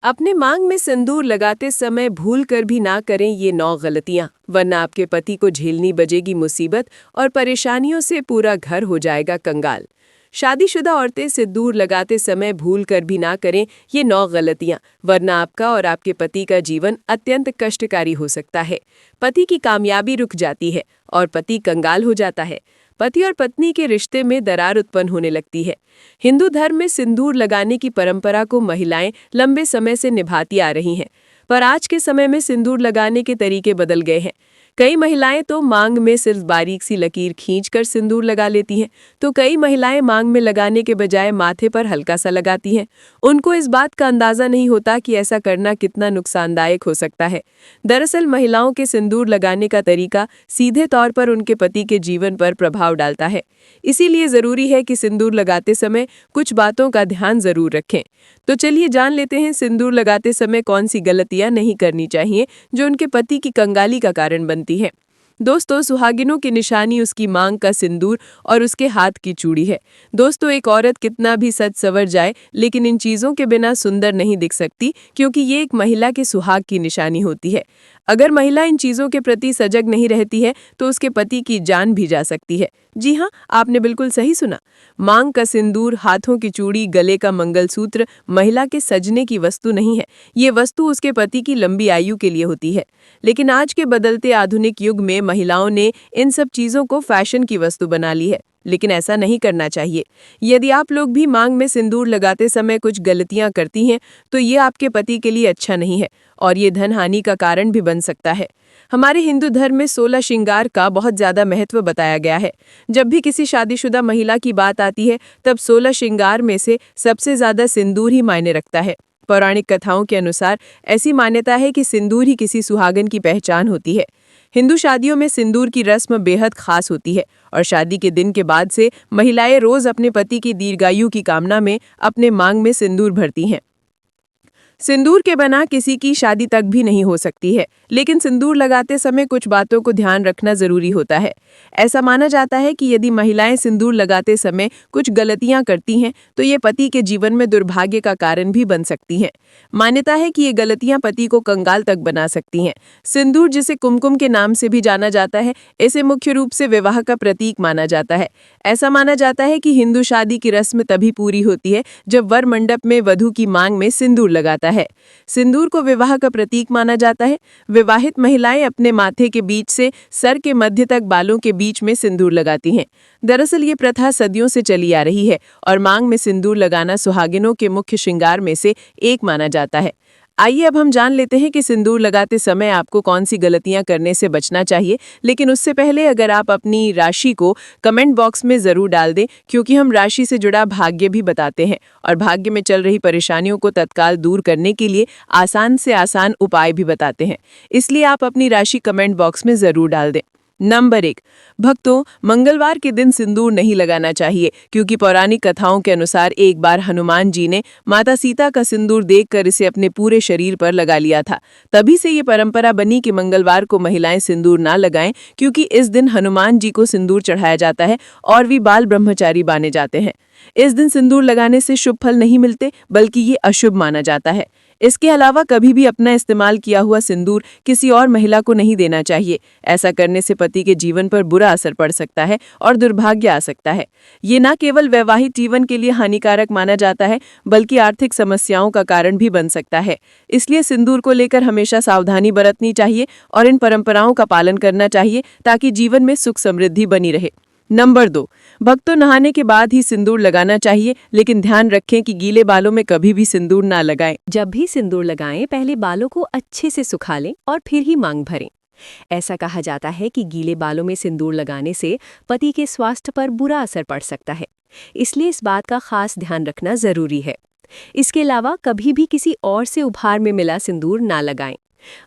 अपने मांग में सिंदूर लगाते समय भूल कर भी ना करें ये 9 गलतियां, वरना आपके पति को झेलनी बजेगी मुसीबत और परेशानियों से पूरा घर हो जाएगा कंगाल। शादीशुदा औरतें सिंदूर लगाते समय भूल कर भी ना करें ये 9 गलतियां, वरना आपका और आपके पति का जीवन अत्यंत कष्टकारी हो सकता है। पति की कामयाबी रुक जाती है और पति कंगाल हो जाता है। पति और पत्नी के रिश्ते में दरार उत्पन्न होने लगती है। हिंदू धर्म में सिंदूर लगाने की परंपरा को महिलाएं लंबे समय से निभाती आ रही हैं, पर आज के समय में सिंदूर लगाने के तरीके बदल गए हैं। कई महिलाएं तो मांग में सिर्फ बारीक सी लकीर खींचकर सिंदूर लगा लेती हैं, तो कई महिलाएं मांग में लगाने के बजाय माथे पर हल्का सा लगाती हैं। उनको इस बात का अंदाजा नहीं होता कि ऐसा करना कितना नुकसानदायक हो सकता है। दरअसल महिलाओं के सिंदूर लगाने का तरीका सीधे तौर पर उनके पति के जीवन पर प्रभाव डालता है। इसीलिए जरूरी है कि सिंदूर लगाते समय कुछ बातों का ध्यान जरूर रखें। तो चलिए जान लेते हैं सिंदूर लगाते समय कौन सी गलतियां नहीं करनी चाहिए जो उनके पति की कंगाली का कारण बनती है। दोस्तों, सुहागिनों की निशानी उसकी मांग का सिंदूर और उसके हाथ की चूड़ी है। दोस्तों, एक औरत कितना भी सज सवर जाए, लेकिन इन चीजों के बिना सुंदर नहीं दिख सकती, क्योंकि ये एक महिला के सुहाग की निशानी होती है। अगर महिला इन चीजों के प्रति सजग नहीं रहती है तो उसके पति की जान भी जा सकती है। जी हाँ, आपने बिल्कुल सही सुना। मांग का सिंदूर, हाथों की चूड़ी, गले का मंगलसूत्र महिला के सजने की वस्तु नहीं है। ये वस्तु उसके पति की लंबी आयु के लिए होती है। लेकिन आज के बदलते आधुनिक युग में महिलाओं ने इन सब चीजों को फैशन की वस्तु बना ली है, लेकिन ऐसा नहीं करना चाहिए। यदि आप लोग भी मांग में सिंदूर लगाते समय कुछ गलतियां करती हैं, तो ये आपके पति के लिए अच्छा नहीं है और ये धन हानि का कारण भी बन सकता है। हमारे हिंदू धर्म में 16 श्रृंगार का बहुत ज्यादा महत्व बताया गया है। जब भी किसी शादीशुदा महिला की बात आती है, तब 16 श्रृंगार में से सबसे ज्यादा सिंदूर ही मायने रखता है। पौराणिक कथाओं के अनुसार ऐसी मान्यता है कि सिंदूर ही किसी सुहागन की पहचान होती है। हिंदू शादियों में सिंदूर की रस्म बेहद खास होती है और शादी के दिन के बाद से महिलाएं रोज अपने पति की दीर्घायु की कामना में अपने मांग में सिंदूर भरती हैं। सिंदूर के बिना किसी की शादी तक भी नहीं हो सकती है, लेकिन सिंदूर लगाते समय कुछ बातों को ध्यान रखना जरूरी होता है। ऐसा माना जाता है कि यदि महिलाएं सिंदूर लगाते समय कुछ गलतियां करती हैं, तो ये पति के जीवन में दुर्भाग्य का कारण भी बन सकती हैं। मान्यता है कि ये गलतियां पति को कंगाल तक बना सकती हैं। सिंदूर, जिसे कुमकुम के नाम से भी जाना जाता है, इसे मुख्य रूप से विवाह का प्रतीक माना जाता है। ऐसा माना जाता है कि हिंदू शादी की रस्म तभी पूरी होती है जब वर मंडप में वधू की मांग में सिंदूर लगाता है। सिंदूर को विवाह का प्रतीक माना जाता है। विवाहित महिलाएं अपने माथे के बीच से सर के मध्य तक बालों के बीच में सिंदूर लगाती हैं। दरअसल ये प्रथा सदियों से चली आ रही है और मांग में सिंदूर लगाना सुहागिनों के मुख्य श्रृंगार में से एक माना जाता है। आइए अब हम जान लेते हैं कि सिंदूर लगाते समय आपको कौन सी गलतियां करने से बचना चाहिए। लेकिन उससे पहले अगर आप अपनी राशि को कमेंट बॉक्स में ज़रूर डाल दें, क्योंकि हम राशि से जुड़ा भाग्य भी बताते हैं और भाग्य में चल रही परेशानियों को तत्काल दूर करने के लिए आसान से आसान उपाय भी बताते हैं। इसलिए आप अपनी राशि कमेंट बॉक्स में ज़रूर डाल दें। नंबर 1, भक्तों, मंगलवार के दिन सिंदूर नहीं लगाना चाहिए, क्योंकि पौराणिक कथाओं के अनुसार एक बार हनुमान जी ने माता सीता का सिंदूर देखकर इसे अपने पूरे शरीर पर लगा लिया था। तभी से ये परंपरा बनी कि मंगलवार को महिलाएं सिंदूर ना लगाएं, क्योंकि इस दिन हनुमान जी को सिंदूर चढ़ाया जाता है और भी बाल ब्रह्मचारी माने जाते हैं। इस दिन सिंदूर लगाने से शुभ फल नहीं मिलते, बल्कि ये अशुभ माना जाता है। इसके अलावा कभी भी अपना इस्तेमाल किया हुआ सिंदूर किसी और महिला को नहीं देना चाहिए। ऐसा करने से पति के जीवन पर बुरा असर पड़ सकता है और दुर्भाग्य आ सकता है। ये न केवल वैवाहिक जीवन के लिए हानिकारक माना जाता है, बल्कि आर्थिक समस्याओं का कारण भी बन सकता है। इसलिए सिंदूर को लेकर हमेशा सावधानी बरतनी चाहिए और इन परंपराओं का पालन करना चाहिए, ताकि जीवन में सुख समृद्धि बनी रहे। नंबर 2, भक्तों, नहाने के बाद ही सिंदूर लगाना चाहिए, लेकिन ध्यान रखें कि गीले बालों में कभी भी सिंदूर ना लगाएं। जब भी सिंदूर लगाएं, पहले बालों को अच्छे से सुखा लें और फिर ही मांग भरें। ऐसा कहा जाता है कि गीले बालों में सिंदूर लगाने से पति के स्वास्थ्य पर बुरा असर पड़ सकता है, इसलिए इस बात का खास ध्यान रखना जरूरी है। इसके अलावा कभी भी किसी और से उपहार में मिला सिंदूर ना लगाएं।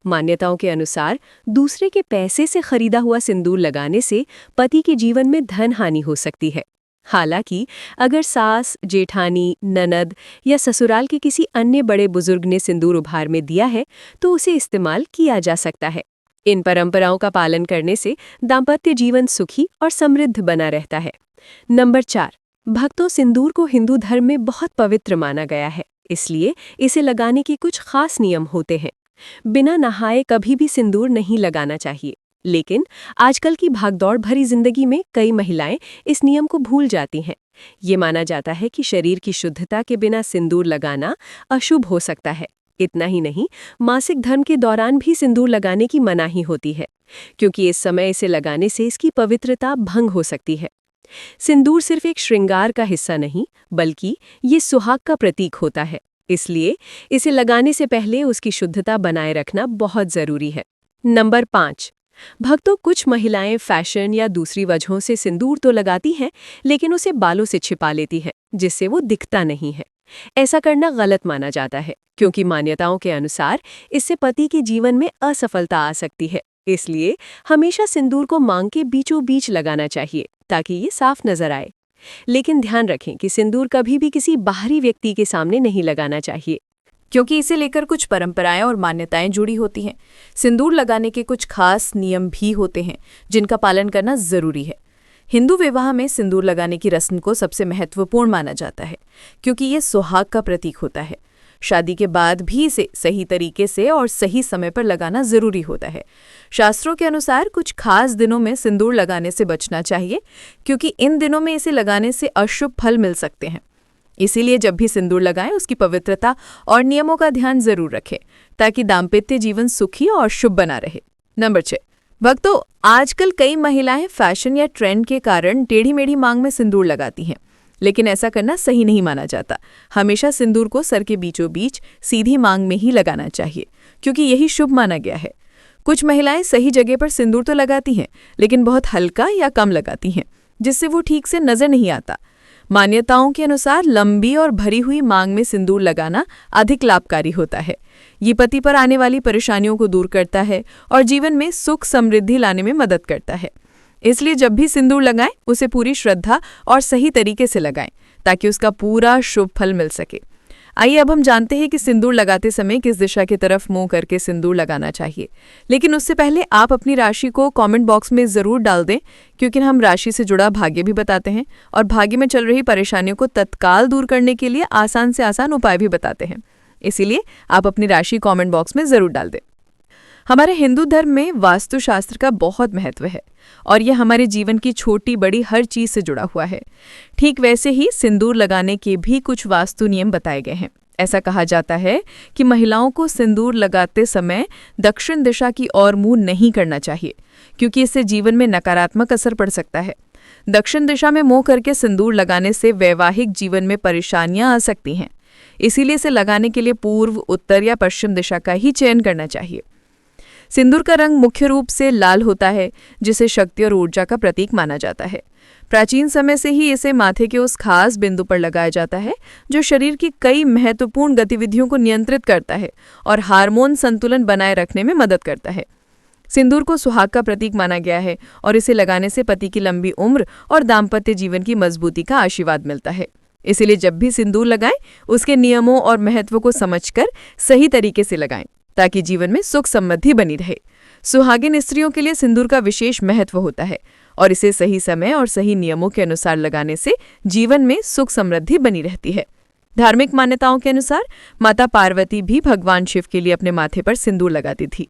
मान्यताओं के अनुसार दूसरे के पैसे से खरीदा हुआ सिंदूर लगाने से पति के जीवन में धन हानि हो सकती है। हालांकि अगर सास, जेठानी, ननद या ससुराल के किसी अन्य बड़े बुजुर्ग ने सिंदूर उपहार में दिया है, तो उसे इस्तेमाल किया जा सकता है। इन परंपराओं का पालन करने से दाम्पत्य जीवन सुखी और समृद्ध बना रहता है। नंबर 4, भक्तों, सिंदूर को हिंदू धर्म में बहुत पवित्र माना गया है। इसलिए इसे लगाने की कुछ खास नियम होते हैं। बिना नहाए कभी भी सिंदूर नहीं लगाना चाहिए, लेकिन आजकल की भागदौड़ भरी जिंदगी में कई महिलाएं इस नियम को भूल जाती हैं। ये माना जाता है कि शरीर की शुद्धता के बिना सिंदूर लगाना अशुभ हो सकता है। इतना ही नहीं, मासिक धर्म के दौरान भी सिंदूर लगाने की मनाही होती है, क्योंकि इस समय इसे लगाने से इसकी पवित्रता भंग हो सकती है। सिंदूर सिर्फ एक श्रृंगार का हिस्सा नहीं, बल्कि ये सुहाग का प्रतीक होता है। इसलिए इसे लगाने से पहले उसकी शुद्धता बनाए रखना बहुत जरूरी है। नंबर 5। भक्तों, कुछ महिलाएं फैशन या दूसरी वजहों से सिंदूर तो लगाती हैं, लेकिन उसे बालों से छिपा लेती हैं, जिससे वो दिखता नहीं है। ऐसा करना गलत माना जाता है, क्योंकि मान्यताओं के अनुसार इससे पति के जीवन में असफलता आ सकती है। इसलिए हमेशा सिंदूर को मांग के बीचों बीच लगाना चाहिए, ताकि ये साफ नजर आए। लेकिन ध्यान रखें कि सिंदूर कभी भी किसी बाहरी व्यक्ति के सामने नहीं लगाना चाहिए, क्योंकि इसे लेकर कुछ परंपराएं और मान्यताएं जुड़ी होती हैं। सिंदूर लगाने के कुछ खास नियम भी होते हैं, जिनका पालन करना जरूरी है। हिंदू विवाह में सिंदूर लगाने की रस्म को सबसे महत्वपूर्ण माना जाता है, क्योंकि ये सुहाग का प्रतीक होता है। शादी के बाद भी इसे सही तरीके से और सही समय पर लगाना जरूरी होता है। शास्त्रों के अनुसार कुछ खास दिनों में सिंदूर लगाने से बचना चाहिए, क्योंकि इन दिनों में इसे लगाने से अशुभ फल मिल सकते हैं। इसीलिए जब भी सिंदूर लगाएं, उसकी पवित्रता और नियमों का ध्यान जरूर रखें, ताकि दाम्पत्य जीवन सुखी और शुभ बना रहे। नंबर 6। भक्तों, आजकल कई महिलाएं फैशन या ट्रेंड के कारण टेढ़ी मेढ़ी मांग में सिंदूर लगाती हैं, लेकिन ऐसा करना सही नहीं माना जाता। हमेशा सिंदूर को सर के बीचों बीच सीधी मांग में ही लगाना चाहिए, क्योंकि यही शुभ माना गया है। कुछ महिलाएं सही जगह पर सिंदूर तो लगाती हैं, लेकिन बहुत हल्का या कम लगाती हैं, जिससे वो ठीक से नजर नहीं आता। मान्यताओं के अनुसार लंबी और भरी हुई मांग में सिंदूर लगाना अधिक लाभकारी होता है। ये पति पर आने वाली परेशानियों को दूर करता है और जीवन में सुख समृद्धि लाने में मदद करता है। इसलिए जब भी सिंदूर लगाएं, उसे पूरी श्रद्धा और सही तरीके से लगाएं, ताकि उसका पूरा शुभ फल मिल सके। आइए अब हम जानते हैं कि सिंदूर लगाते समय किस दिशा की तरफ मुंह करके सिंदूर लगाना चाहिए। लेकिन उससे पहले आप अपनी राशि को कमेंट बॉक्स में ज़रूर डाल दें, क्योंकि हम राशि से जुड़ा भाग्य भी बताते हैं और भाग्य में चल रही परेशानियों को तत्काल दूर करने के लिए आसान से आसान उपाय भी बताते हैं। इसीलिए आप अपनी राशि कमेंट बॉक्स में ज़रूर डाल दें। हमारे हिंदू धर्म में वास्तुशास्त्र का बहुत महत्व है और यह हमारे जीवन की छोटी बड़ी हर चीज से जुड़ा हुआ है। ठीक वैसे ही सिंदूर लगाने के भी कुछ वास्तु नियम बताए गए हैं। ऐसा कहा जाता है कि महिलाओं को सिंदूर लगाते समय दक्षिण दिशा की ओर मुंह नहीं करना चाहिए, क्योंकि इससे जीवन में नकारात्मक असर पड़ सकता है। दक्षिण दिशा में मुंह करके सिंदूर लगाने से वैवाहिक जीवन में परेशानियां आ सकती हैं। इसीलिए इसे लगाने के लिए पूर्व, उत्तर या पश्चिम दिशा का ही चयन करना चाहिए। सिंदूर का रंग मुख्य रूप से लाल होता है, जिसे शक्ति और ऊर्जा का प्रतीक माना जाता है। प्राचीन समय से ही इसे माथे के उस खास बिंदु पर लगाया जाता है जो शरीर की कई महत्वपूर्ण गतिविधियों को नियंत्रित करता है और हार्मोन संतुलन बनाए रखने में मदद करता है। सिंदूर को सुहाग का प्रतीक माना गया है और इसे लगाने से पति की लंबी उम्र और दाम्पत्य जीवन की मजबूती का आशीर्वाद मिलता है। इसीलिए जब भी सिंदूर लगाएं, उसके नियमों और महत्व को समझकर सही तरीके से लगाएं, ताकि जीवन में सुख समृद्धि बनी रहे। सुहागिन स्त्रियों के लिए सिंदूर का विशेष महत्व होता है और इसे सही समय और सही नियमों के अनुसार लगाने से जीवन में सुख समृद्धि बनी रहती है। धार्मिक मान्यताओं के अनुसार माता पार्वती भी भगवान शिव के लिए अपने माथे पर सिंदूर लगाती थी।